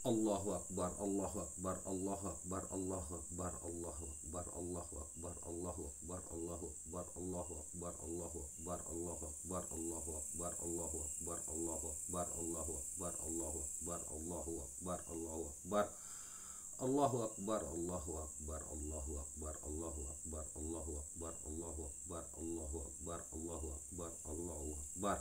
Allahu Akbar, Allahu Akbar, Allahu Akbar, Allahu Akbar, Allahu Akbar, Allahu Akbar, Allahu Akbar, Allahu Akbar, Allahu Akbar, Allahu Akbar, Allahu Akbar, Allahu Akbar, Allahu Akbar, Allahu Akbar, Allahu Akbar, Allahu Akbar, Allahu Akbar, Allahu Akbar. Allahu Akbar, Allahu Akbar, Allahu Akbar, Allahu Akbar, Allahu Akbar, Allahu Akbar, Allahu Akbar, Allahu Akbar, Allahu Akbar.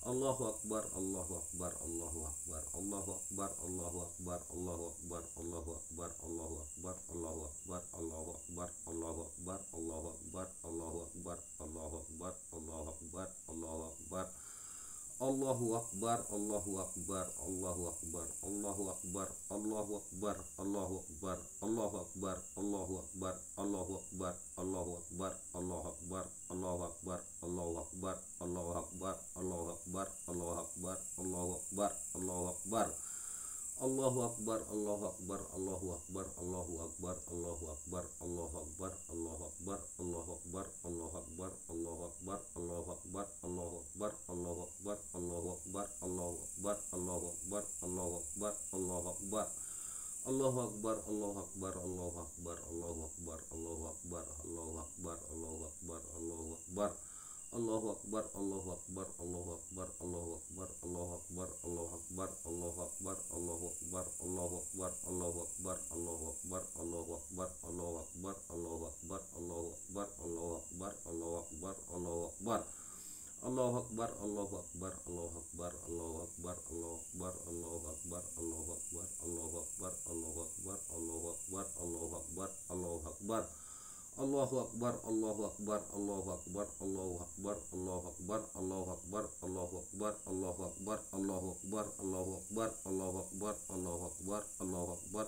Allahu Akbar, Allahu Akbar, Allahu Akbar, Allahu Akbar, Allahu Akbar, Allahu Akbar, Allahu Akbar, Allahu Akbar, Allahu Akbar, Allahu Akbar, Allahu Akbar, Allahu Akbar, Allahu Akbar, Allahu Akbar, Allahu Akbar, Allahu Akbar. Allahu Akbar, Allahu Akbar, Allahu Akbar, Allahu Akbar, Allahu Akbar, Allahu Akbar, Allahu Akbar, Allahu Akbar, Allahu Akbar, Allahu Akbar, Allahu Akbar, Allahu Akbar, Allahu Akbar, Allahu Akbar, Allahu Akbar, Allahu Akbar, Allahu Akbar, Allahu Akbar. Allahu Akbar, Allahu Akbar, Allahu Akbar, Allahu Akbar, Allahu Akbar, Allahu Akbar, Allahu Akbar, Allahu Akbar, Allahu Akbar, Allahu Akbar, Allahu Akbar, Allahu Akbar, Allahu Akbar, Allahu Akbar, Allahu Akbar, Allahu Akbar, Allahu Akbar, Allahu Akbar. Allahu Akbar, Allahu Akbar, Allahu Akbar, Allahu Akbar, Allahu Akbar, Allahu Akbar, Allahu Akbar, Allahu Akbar. Allahu Akbar, Allahu Akbar, Allahu Akbar, Allahu Akbar, Allahu Akbar, Allahu Akbar, Allahu Akbar, Allahu Akbar, Allahu Akbar, Allahu Akbar, Allahu Akbar, Allahu Akbar, Allahu Akbar, Allahu Akbar, Allahu Akbar, Allahu Akbar, Allahu Akbar, Allahu Akbar. Allahu Akbar, Allahu Akbar, Allahu Akbar, Allahu Akbar, Allahu Akbar, Allahu Akbar, Allahu Akbar, Allahu Akbar, Allahu Akbar, Allahu Akbar, Allahu Akbar, Allahu Akbar. Allahu Akbar, Allahu Akbar, Allahu Akbar, Allahu Akbar, Allahu Akbar, Allahu Akbar, Allahu Akbar, Allahu Akbar, Allahu Akbar, Allahu Akbar, Allahu Akbar, Allahu Akbar, Allahu Akbar.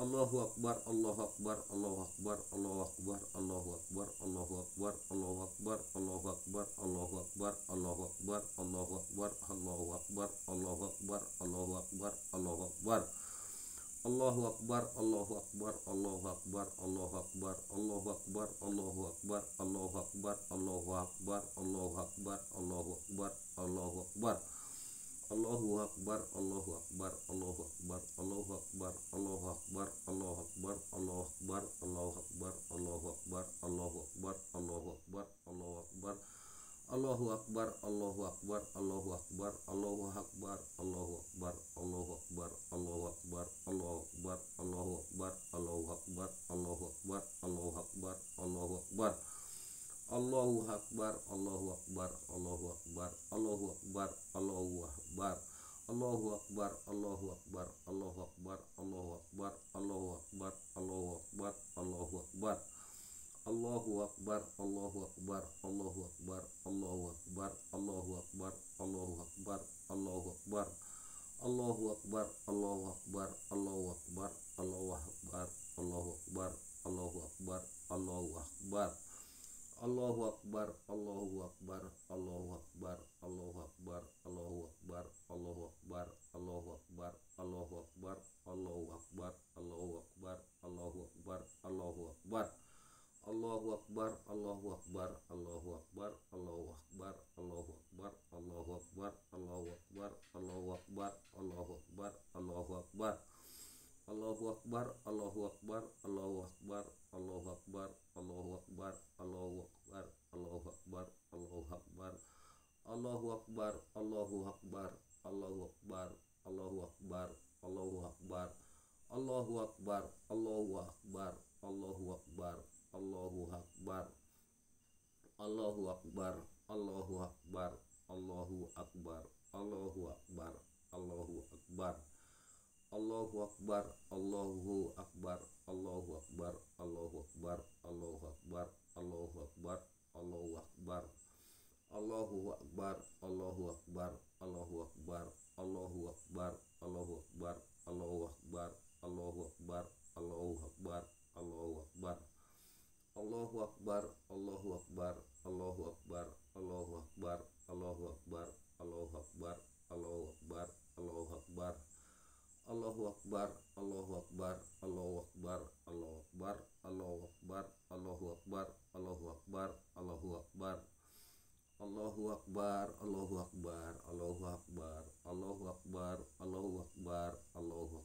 Allahu Akbar, Allahu Akbar, Allahu Akbar, Allahu Akbar, Allahu Akbar, Allahu Akbar, Allahu Akbar, Allahu Akbar, Allahu Akbar, Allahu Akbar, Allahu Akbar, Allahu Akbar, Allahu Akbar, Allahu Akbar, Allahu Akbar. Allahu Akbar, Allahu Akbar, Allahu Akbar, Allahu Akbar, Allahu Akbar, Allahu Akbar, Allahu Akbar, Allahu Akbar, Allahu Akbar, Allahu Akbar, Allahu Akbar. Allahu Akbar, Allahu Akbar, Allahu Akbar, Allahu Akbar, Allahu Akbar, Allahu Akbar, Allahu Akbar, Allahu Akbar, Allahu Akbar, Allahu Akbar, Allahu Akbar, Allahu Akbar. Allahu Akbar, Allahu Akbar, Allahu Akbar, Allahu Akbar, Allahu Akbar, Allahu Akbar, Allahu Akbar, Allahu Akbar, Allahu Akbar, Allahu Akbar, Allahu Akbar, Allahu Akbar, Allahu Akbar. Allahu Akbar, Allahu Akbar, Allahu Akbar, Allahu Akbar, Allahu Akbar. Allahu Akbar, Allahu Akbar, Allahu Akbar, Allahu Akbar, Allahu Akbar, Allahu Akbar, Allahu Akbar. Allahu Akbar, Allahu Akbar, Allahu Akbar, Allahu Akbar, Allahu Akbar, Allahu Akbar, Allahu Akbar. Allahu Akbar, Allahu Akbar, Allahu Akbar, Allahu Akbar, Allahu Akbar, Allahu Akbar, Allahu Akbar. Allahu Akbar, Allahu Akbar, Allahu Akbar, Allahu Akbar, Allahu Akbar, Allahu Akbar, Allahu Akbar, Allahu Akbar, Allahu Akbar, Allahu Akbar, Allahu Akbar, Allahu Akbar. Allahu Akbar, Allahu Akbar, Allahu Akbar, Allahu Akbar, Allahu Akbar, Allahu Akbar, Allahu Akbar, Allahu Akbar, Allahu Akbar, Allahu Akbar. Allahu Akbar, Allahu Akbar, Allahu Akbar, Allahu Akbar, Allahu Akbar, Allahu Akbar, Allahu Akbar, Allahu Akbar. Allahu Akbar, Allahu Akbar, Allahu Akbar, Allahu Akbar, Allahu Akbar. Allahu Akbar, Allahu Akbar, Allahu Akbar, Allahu Akbar. Allahu Akbar, Allahu Akbar, Allahu Akbar, Allahu Akbar, Allahu Akbar. Allahu Akbar, Allahu Akbar, Allahu Akbar, Allahu Akbar, Allahu Akbar, Allahu Akbar, Allahu Akbar. Allahu Akbar, Allahu Akbar, Allahu Akbar, Allahu Akbar, Allahu Akbar, Allahu Akbar, Allahu Akbar, Allahu Akbar, Allahu Akbar. Allahu Akbar, Allahu Akbar, Allahu Akbar, Allahu Akbar, Allahu Akbar, Allahu Akbar, Allahu Akbar, Allahu Akbar. Allahu Akbar, Allahu Akbar, Allahu Akbar, Allahu Akbar, Allahu Akbar, Allahu Akbar, Allahu Akbar, Allahu Akbar. Allahu Akbar, Allahu Akbar, Allahu Akbar, Allahu Akbar, Allahu Akbar, Allahu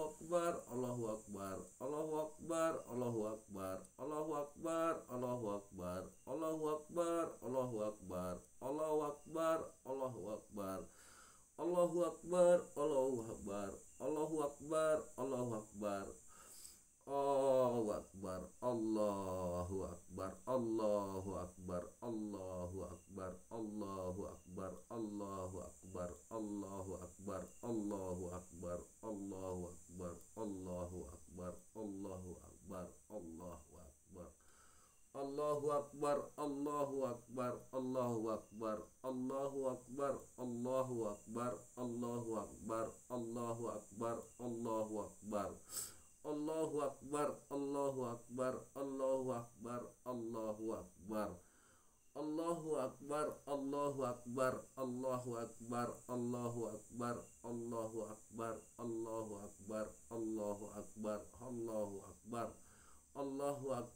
akbar, Allahu akbar, Allahu akbar, Allahu akbar, Allahu akbar, Allahu akbar, Allahu akbar, Allahu akbar, Allahu akbar, Allahu akbar, Allahu akbar, Allahu akbar, Allahu akbar, Allahu akbar, Allahu akbar, Allahu akbar, Allahu akbar, Allahu akbar, Allahu akbar, Allahu akbar. Allahu akbar, Allahu akbar, Allahu akbar, Allahu akbar, Allahu akbar, Allahu akbar, Allahu akbar, Allahu akbar. Allahu akbar, Allahu akbar, Allahu akbar, Allahu akbar. Allahu akbar, Allahu akbar, Allahu akbar, Allahu akbar, Allahu akbar, Allahu akbar, Allahu akbar, Allahu akbar. Allahu akbar,